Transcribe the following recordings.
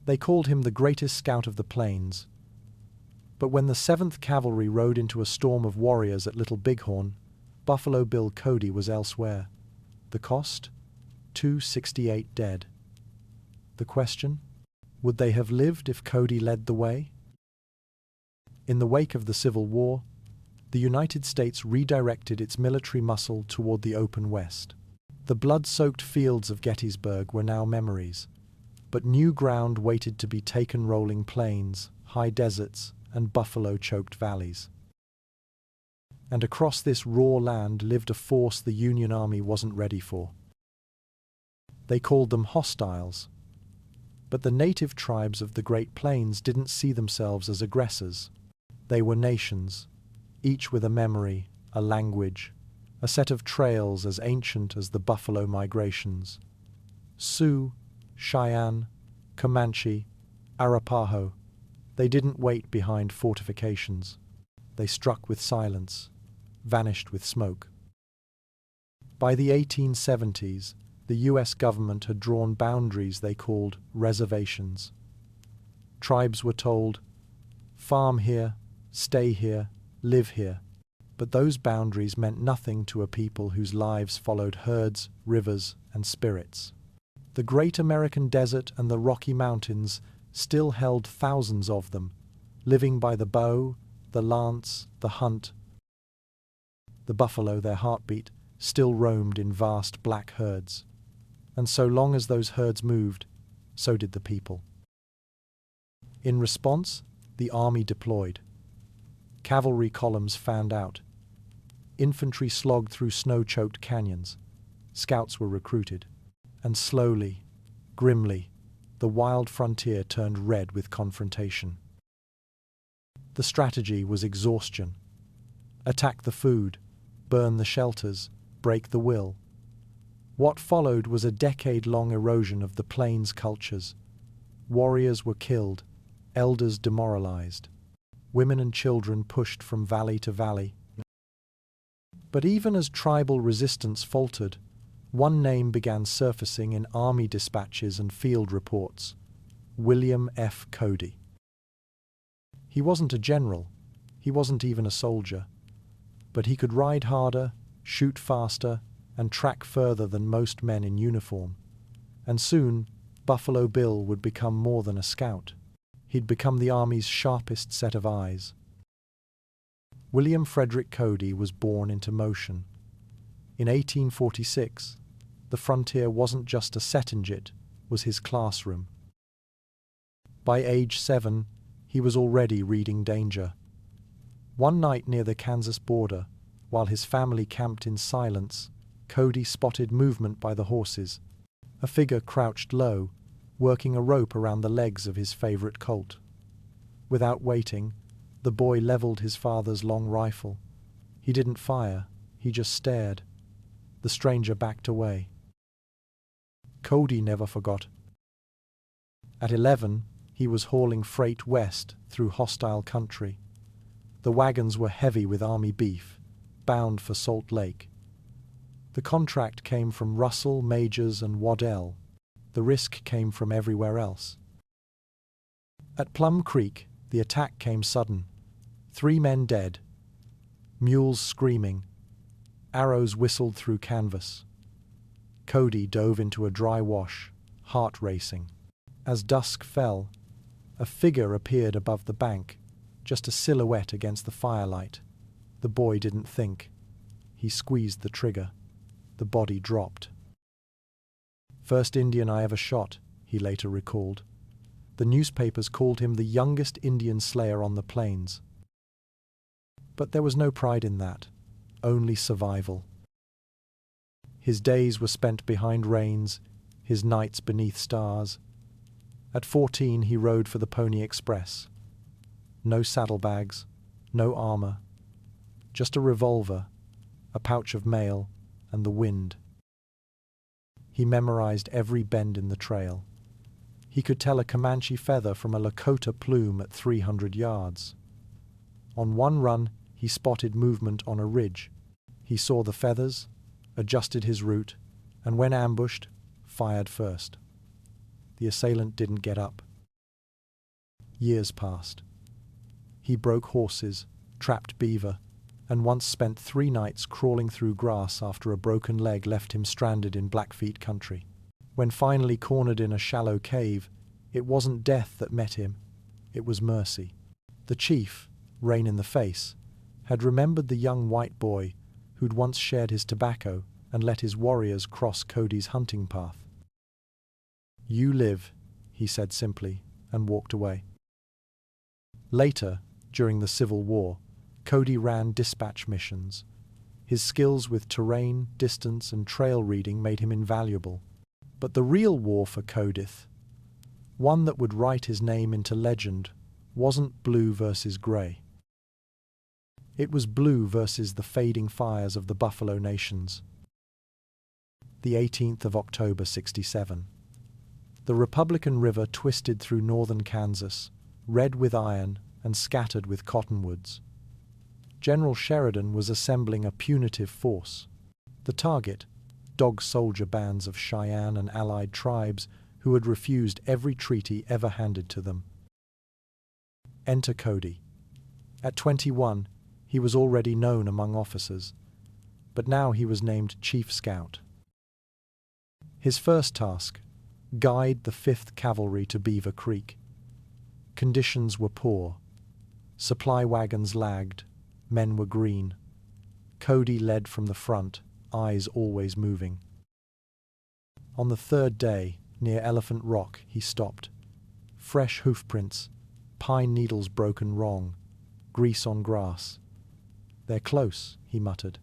They called him the greatest scout of the plains. But when the 7th Cavalry rode into a storm of warriors at Little Bighorn, Buffalo Bill Cody was elsewhere. The cost? 268 dead. The question? Would they have lived if Cody led the way? In the wake of the Civil War, the United States redirected its military muscle toward the open West. The blood-soaked fields of Gettysburg were now memories, but new ground waited to be taken: rolling plains, high deserts, and buffalo-choked valleys. And across this raw land lived a force the Union Army wasn't ready for. They called them hostiles, but the native tribes of the Great Plains didn't see themselves as aggressors. They were nations, each with a memory, a language, a set of trails as ancient as the buffalo migrations. Sioux, Cheyenne, Comanche, Arapaho, they didn't wait behind fortifications. They struck with silence, vanished with smoke. By the 1870s, the US government had drawn boundaries they called reservations. Tribes were told, farm here, stay here, live here. But those boundaries meant nothing to a people whose lives followed herds, rivers, and spirits. The great American desert and the Rocky Mountains still held thousands of them, living by the bow, the lance, the hunt. The buffalo, their heartbeat, still roamed in vast black herds. And so long as those herds moved, so did the people. In response, the army deployed. Cavalry columns fanned out. Infantry slogged through snow-choked canyons. Scouts were recruited. And slowly, grimly, the wild frontier turned red with confrontation. The strategy was exhaustion. Attack the food, burn the shelters, break the will. What followed was a decade-long erosion of the plains cultures. Warriors were killed, elders demoralized. Women and children pushed from valley to valley. But even as tribal resistance faltered, one name began surfacing in army dispatches and field reports: William F. Cody. He wasn't a general, he wasn't even a soldier, but he could ride harder, shoot faster, and track further than most men in uniform. And soon, Buffalo Bill would become more than a scout. He'd become the Army's sharpest set of eyes. William Frederick Cody was born into motion. In 1846, the frontier wasn't just a Settingit, was his classroom. By age 7, he was already reading danger. One night near the Kansas border, while his family camped in silence, Cody spotted movement by the horses. A figure crouched low, working a rope around the legs of his favorite colt. Without waiting, the boy leveled his father's long rifle. He didn't fire, he just stared. The stranger backed away. Cody never forgot. At 11, he was hauling freight west through hostile country. The wagons were heavy with army beef, bound for Salt Lake. The contract came from Russell, Majors, and Waddell. The risk came from everywhere else. At Plum Creek, the attack came sudden. 3 men dead. Mules screaming. Arrows whistled through canvas. Cody dove into a dry wash, heart racing. As dusk fell, a figure appeared above the bank, just a silhouette against the firelight. The boy didn't think. He squeezed the trigger. The body dropped. "First Indian I ever shot," he later recalled. The newspapers called him the youngest Indian slayer on the plains. But there was no pride in that, only survival. His days were spent behind reins, his nights beneath stars. At 14 he rode for the Pony Express. No saddlebags, no armor, just a revolver, a pouch of mail, and the wind. He memorized every bend in the trail. He could tell a Comanche feather from a Lakota plume at 300 yards. On one run, he spotted movement on a ridge. He saw the feathers, adjusted his route, and when ambushed, fired first. The assailant didn't get up. Years passed. He broke horses, trapped beaver, and once spent 3 nights crawling through grass after a broken leg left him stranded in Blackfeet country. When finally cornered in a shallow cave, it wasn't death that met him, it was mercy. The chief, Rain in the Face, had remembered the young white boy who'd once shared his tobacco and let his warriors cross Cody's hunting path. "You live," he said simply, and walked away. Later, during the Civil War, Cody ran dispatch missions. His skills with terrain, distance, and trail reading made him invaluable. But the real war for Codith, one that would write his name into legend, wasn't blue versus grey. It was blue versus the fading fires of the Buffalo Nations. The 18th of October, 67. The Republican River twisted through northern Kansas, red with iron and scattered with cottonwoods. General Sheridan was assembling a punitive force. The target, dog soldier bands of Cheyenne and allied tribes who had refused every treaty ever handed to them. Enter Cody. At 21, he was already known among officers, but now he was named Chief Scout. His first task, guide the 5th Cavalry to Beaver Creek. Conditions were poor. Supply wagons lagged, men were green. Cody led from the front, eyes always moving. On the 3rd day, near Elephant Rock, he stopped. Fresh hoofprints, pine needles broken wrong, grease on grass. "They're close," he muttered.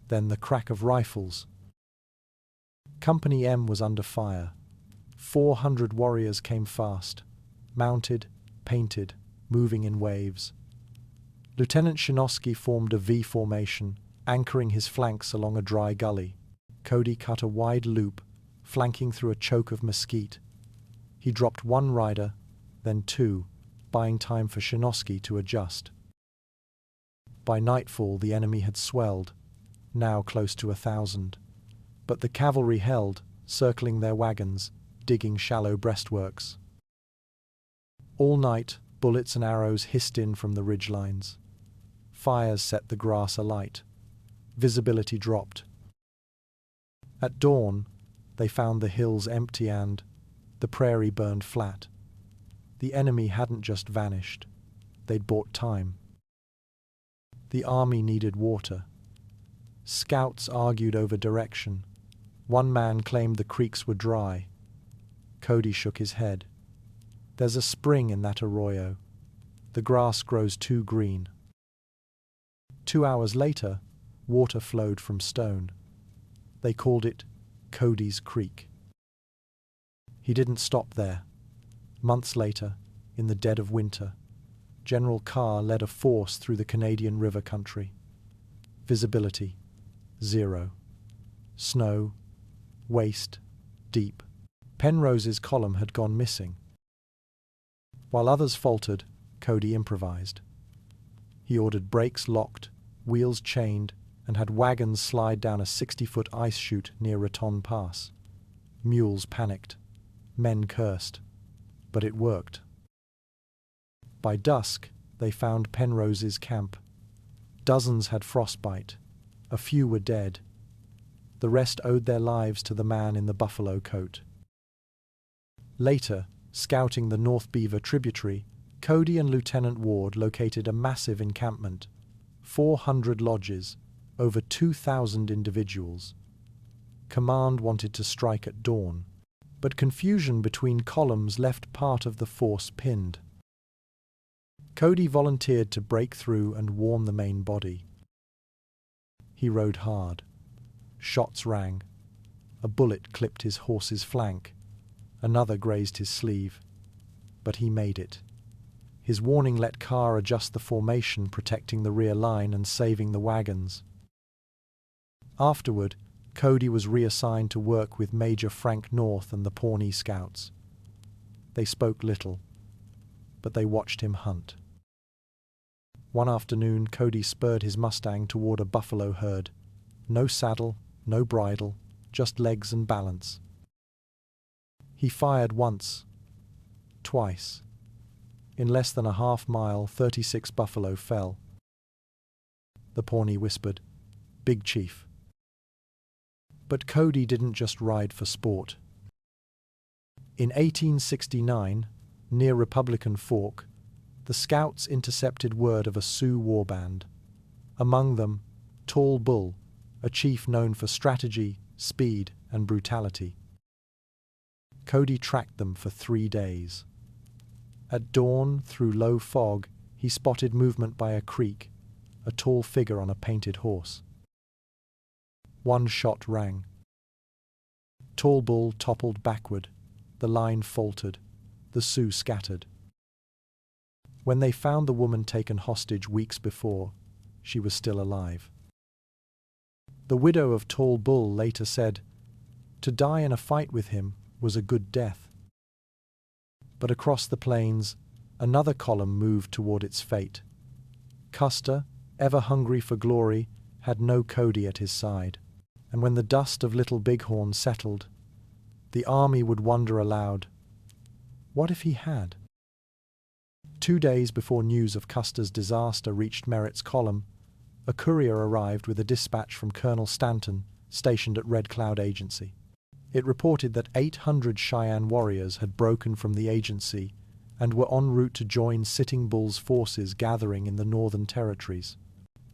Then the crack of rifles. Company M was under fire. 400 warriors came fast, mounted, painted, moving in waves. Lieutenant Shinosky formed a V formation, anchoring his flanks along a dry gully. Cody cut a wide loop, flanking through a choke of mesquite. He dropped 1 rider, then 2, buying time for Shinosky to adjust. By nightfall the enemy had swelled, now close to 1,000. But the cavalry held, circling their wagons, digging shallow breastworks. All night, bullets and arrows hissed in from the ridgelines. Fires set the grass alight. Visibility dropped. At dawn, they found the hills empty and the prairie burned flat. The enemy hadn't just vanished. They'd bought time. The army needed water. Scouts argued over direction. One man claimed the creeks were dry. Cody shook his head. "There's a spring in that arroyo. The grass grows too green." 2 hours later, water flowed from stone. They called it Cody's Creek. He didn't stop there. Months later, in the dead of winter, General Carr led a force through the Canadian River country. Visibility, 0. Snow, waist, deep. Penrose's column had gone missing. While others faltered, Cody improvised. He ordered brakes locked, wheels chained, and had wagons slide down a 60-foot ice chute near Raton Pass. Mules panicked. Men cursed. But it worked. By dusk, they found Penrose's camp. Dozens had frostbite. A few were dead. The rest owed their lives to the man in the buffalo coat. Later, scouting the North Beaver tributary, Cody and Lieutenant Ward located a massive encampment, 400 lodges, over 2,000 individuals. Command wanted to strike at dawn, but confusion between columns left part of the force pinned. Cody volunteered to break through and warm the main body. He rode hard. Shots rang. A bullet clipped his horse's flank. Another grazed his sleeve. But he made it. His warning let Carr adjust the formation, protecting the rear line and saving the wagons. Afterward, Cody was reassigned to work with Major Frank North and the Pawnee Scouts. They spoke little, but they watched him hunt. One afternoon, Cody spurred his Mustang toward a buffalo herd. No saddle, no bridle, just legs and balance. He fired once, twice. In less than a half-mile, 36 buffalo fell. The Pawnee whispered, "Big Chief." But Cody didn't just ride for sport. In 1869, near Republican Fork, the scouts intercepted word of a Sioux warband. Among them, Tall Bull, a chief known for strategy, speed, and brutality. Cody tracked them for 3 days. At dawn, through low fog, he spotted movement by a creek, a tall figure on a painted horse. One shot rang. Tall Bull toppled backward. The line faltered. The Sioux scattered. When they found the woman taken hostage weeks before, she was still alive. The widow of Tall Bull later said, "To die in a fight with him was a good death." But across the plains, another column moved toward its fate. Custer, ever hungry for glory, had no Cody at his side. And when the dust of Little Bighorn settled, the army would wonder aloud, what if he had? 2 days before news of Custer's disaster reached Merritt's column, a courier arrived with a dispatch from Colonel Stanton, stationed at Red Cloud Agency. It reported that 800 Cheyenne warriors had broken from the agency and were en route to join Sitting Bull's forces gathering in the Northern Territories.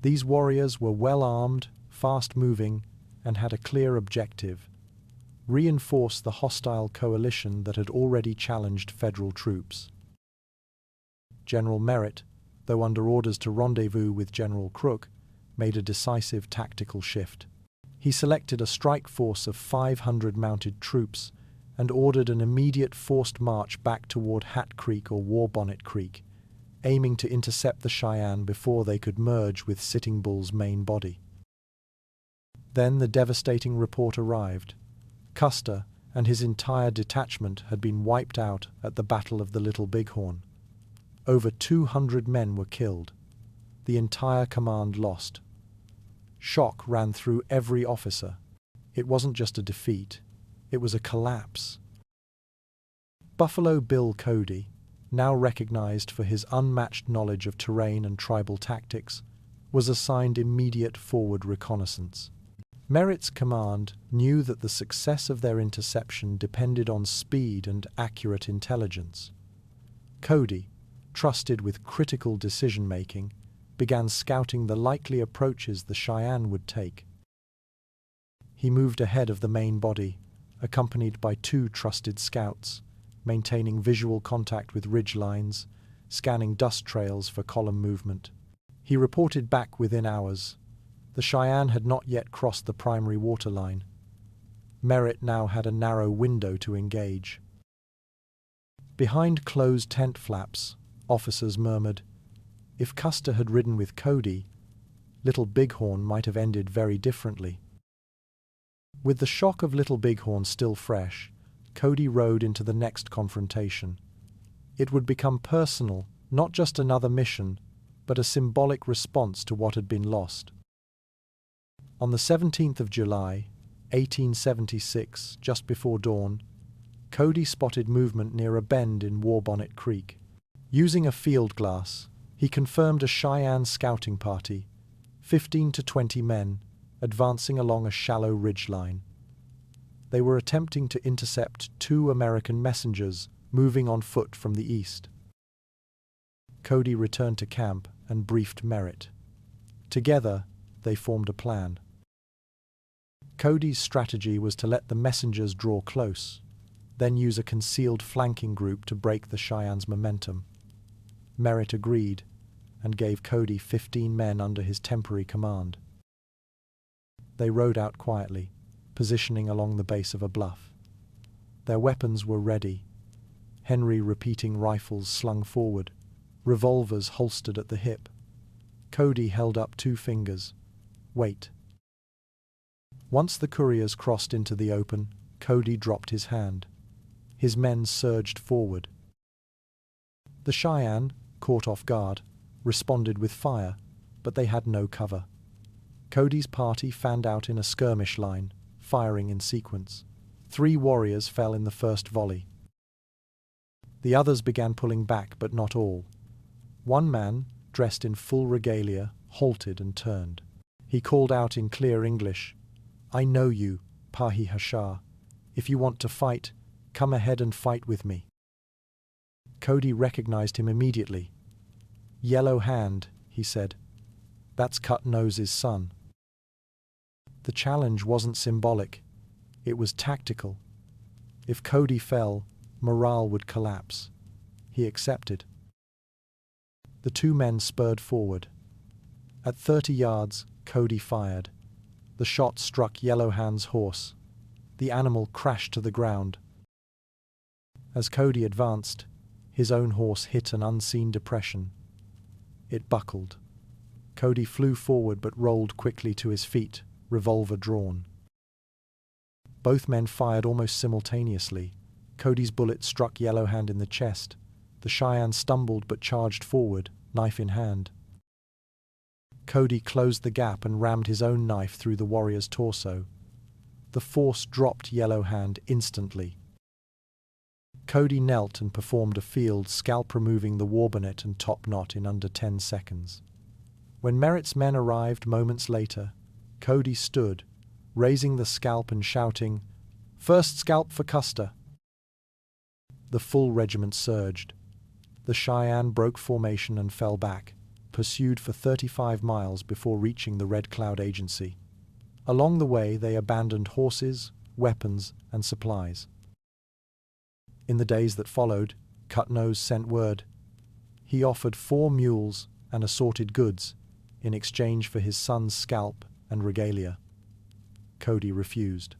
These warriors were well-armed, fast-moving, and had a clear objective: reinforce the hostile coalition that had already challenged federal troops. General Merritt, though under orders to rendezvous with General Crook, made a decisive tactical shift. He selected a strike force of 500 mounted troops and ordered an immediate forced march back toward Hat Creek or War Bonnet Creek, aiming to intercept the Cheyenne before they could merge with Sitting Bull's main body. Then the devastating report arrived. Custer and his entire detachment had been wiped out at the Battle of the Little Bighorn. Over 200 men were killed. The entire command lost. Shock ran through every officer. It wasn't just a defeat, it was a collapse. Buffalo Bill Cody, now recognized for his unmatched knowledge of terrain and tribal tactics, was assigned immediate forward reconnaissance. Merritt's command knew that the success of their interception depended on speed and accurate intelligence. Cody, trusted with critical decision-making, began scouting the likely approaches the Cheyenne would take. He moved ahead of the main body, accompanied by 2 trusted scouts, maintaining visual contact with ridge lines, scanning dust trails for column movement. He reported back within hours. The Cheyenne had not yet crossed the primary waterline. Merritt now had a narrow window to engage. Behind closed tent flaps, officers murmured, if Custer had ridden with Cody, Little Bighorn might have ended very differently. With the shock of Little Bighorn still fresh, Cody rode into the next confrontation. It would become personal, not just another mission, but a symbolic response to what had been lost. On the 17th of July, 1876, just before dawn, Cody spotted movement near a bend in War Bonnet Creek. Using a field glass, he confirmed a Cheyenne scouting party, 15 to 20 men, advancing along a shallow ridge line. They were attempting to intercept 2 American messengers moving on foot from the east. Cody returned to camp and briefed Merritt. Together, they formed a plan. Cody's strategy was to let the messengers draw close, then use a concealed flanking group to break the Cheyenne's momentum. Merritt agreed and gave Cody 15 men under his temporary command. They rode out quietly, positioning along the base of a bluff. Their weapons were ready, Henry repeating rifles slung forward, revolvers holstered at the hip. Cody held up 2 fingers. Wait. Once the couriers crossed into the open, Cody dropped his hand. His men surged forward. The Cheyenne, caught off guard, responded with fire, but they had no cover. Cody's party fanned out in a skirmish line, firing in sequence. 3 warriors fell in the first volley. The others began pulling back, but not all. One man, dressed in full regalia, halted and turned. He called out in clear English, "I know you, Pahi Hashar. If you want to fight, come ahead and fight with me." Cody recognized him immediately. "Yellow Hand," he said. "That's Cut Nose's son." The challenge wasn't symbolic. It was tactical. If Cody fell, morale would collapse. He accepted. The two men spurred forward. At 30 yards, Cody fired. The shot struck Yellow Hand's horse. The animal crashed to the ground. As Cody advanced, his own horse hit an unseen depression. It buckled. Cody flew forward but rolled quickly to his feet, revolver drawn. Both men fired almost simultaneously. Cody's bullet struck Yellow Hand in the chest. The Cheyenne stumbled but charged forward, knife in hand. Cody closed the gap and rammed his own knife through the warrior's torso. The force dropped Yellow Hand instantly. Cody knelt and performed a field scalp, removing the war bonnet and top knot in under 10 seconds. When Merritt's men arrived moments later, Cody stood, raising the scalp and shouting, "First scalp for Custer!" The full regiment surged. The Cheyenne broke formation and fell back, pursued for 35 miles before reaching the Red Cloud Agency. Along the way, they abandoned horses, weapons, and supplies. In the days that followed, Cut Nose sent word. He offered 4 mules and assorted goods in exchange for his son's scalp and regalia. Cody refused.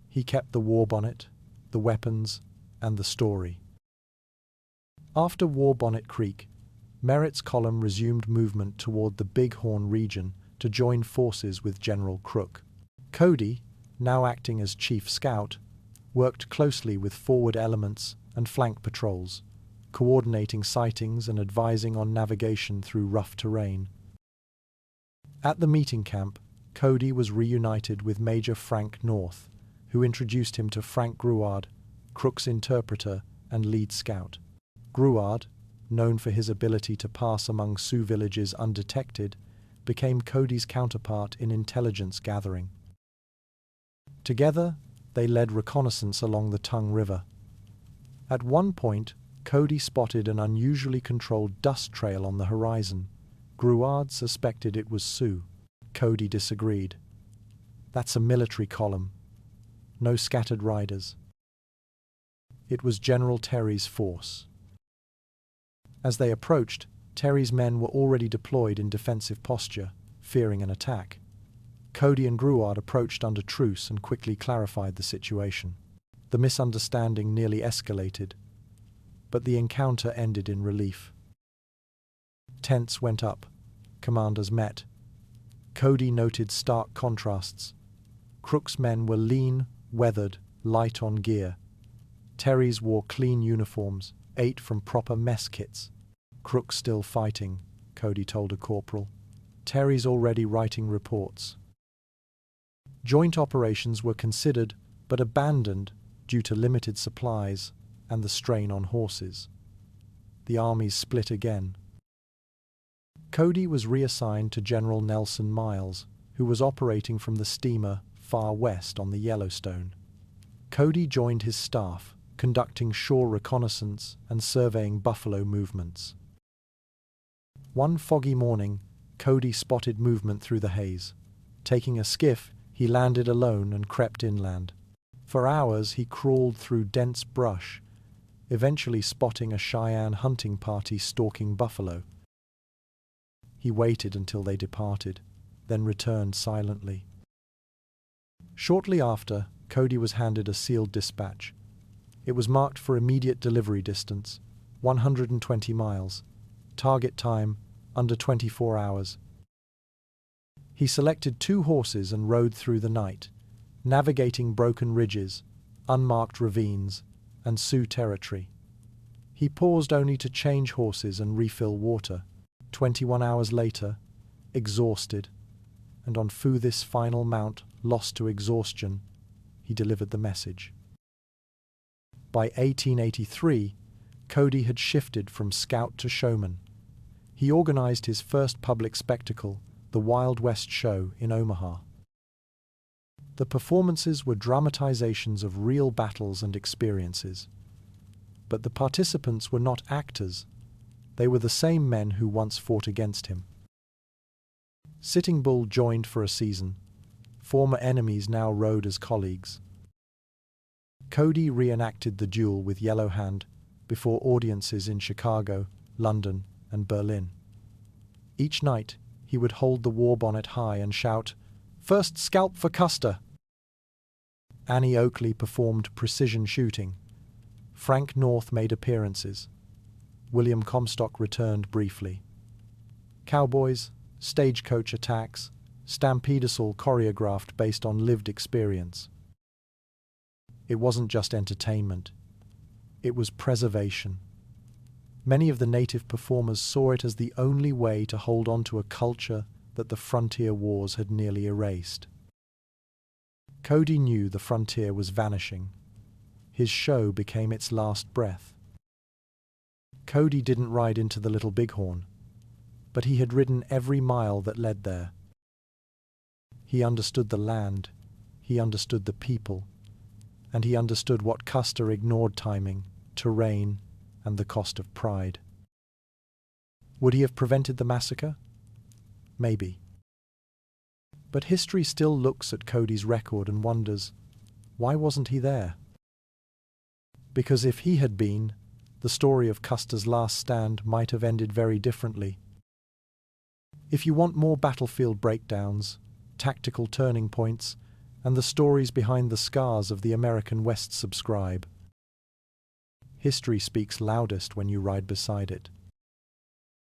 He kept the war bonnet, the weapons, and the story. After War Bonnet Creek, Merritt's column resumed movement toward the Bighorn region to join forces with General Crook. Cody, now acting as chief scout, worked closely with forward elements and flank patrols, coordinating sightings and advising on navigation through rough terrain. At the meeting camp, Cody was reunited with Major Frank North, who introduced him to Frank Gruard, Crook's interpreter and lead scout. Gruard, known for his ability to pass among Sioux villages undetected, became Cody's counterpart in intelligence gathering. Together, they led reconnaissance along the Tongue River. At one point, Cody spotted an unusually controlled dust trail on the horizon. Gruard suspected it was Sioux. Cody disagreed. "That's a military column. No scattered riders." It was General Terry's force. As they approached, Terry's men were already deployed in defensive posture, fearing an attack. Cody and Gruard approached under truce and quickly clarified the situation. The misunderstanding nearly escalated, but the encounter ended in relief. Tents went up. Commanders met. Cody noted stark contrasts. Crook's men were lean, weathered, light on gear. Terry's wore clean uniforms, ate from proper mess kits. "Crook's still fighting," Cody told a corporal. "Terry's already writing reports." Joint operations were considered, but abandoned due to limited supplies and the strain on horses. The armies split again. Cody was reassigned to General Nelson Miles, who was operating from the steamer Far West on the Yellowstone. Cody joined his staff, conducting shore reconnaissance and surveying buffalo movements. One foggy morning, Cody spotted movement through the haze. Taking a skiff, he landed alone and crept inland. For hours he crawled through dense brush, eventually spotting a Cheyenne hunting party stalking buffalo. He waited until they departed, then returned silently. Shortly after, Cody was handed a sealed dispatch. It was marked for immediate delivery distance, 120 miles. Target time, under 24 hours. He selected 2 horses and rode through the night, navigating broken ridges, unmarked ravines, and Sioux territory. He paused only to change horses and refill water. 21 hours later, exhausted, and on Futhis' final mount, lost to exhaustion, he delivered the message. By 1883, Cody had shifted from scout to showman. He organized his first public spectacle, the Wild West Show in Omaha. The performances were dramatizations of real battles and experiences. But the participants were not actors. They were the same men who once fought against him. Sitting Bull joined for a season. Former enemies now rode as colleagues. Cody reenacted the duel with Yellow Hand before audiences in Chicago, London, and Berlin. Each night, he would hold the war bonnet high and shout, "First scalp for Custer!" Annie Oakley performed precision shooting. Frank North made appearances. William Comstock returned briefly. Cowboys, stagecoach attacks, stampedes all choreographed based on lived experience. It wasn't just entertainment. It was preservation. Many of the native performers saw it as the only way to hold on to a culture that the frontier wars had nearly erased. Cody knew the frontier was vanishing. His show became its last breath. Cody didn't ride into the Little Bighorn, but he had ridden every mile that led there. He understood the land, he understood the people, and he understood what Custer ignored: timing, terrain, and the cost of pride. Would he have prevented the massacre? Maybe. But history still looks at Cody's record and wonders, why wasn't he there? Because if he had been, the story of Custer's last stand might have ended very differently. If you want more battlefield breakdowns, tactical turning points, and the stories behind the scars of the American West, subscribe. History speaks loudest when you ride beside it.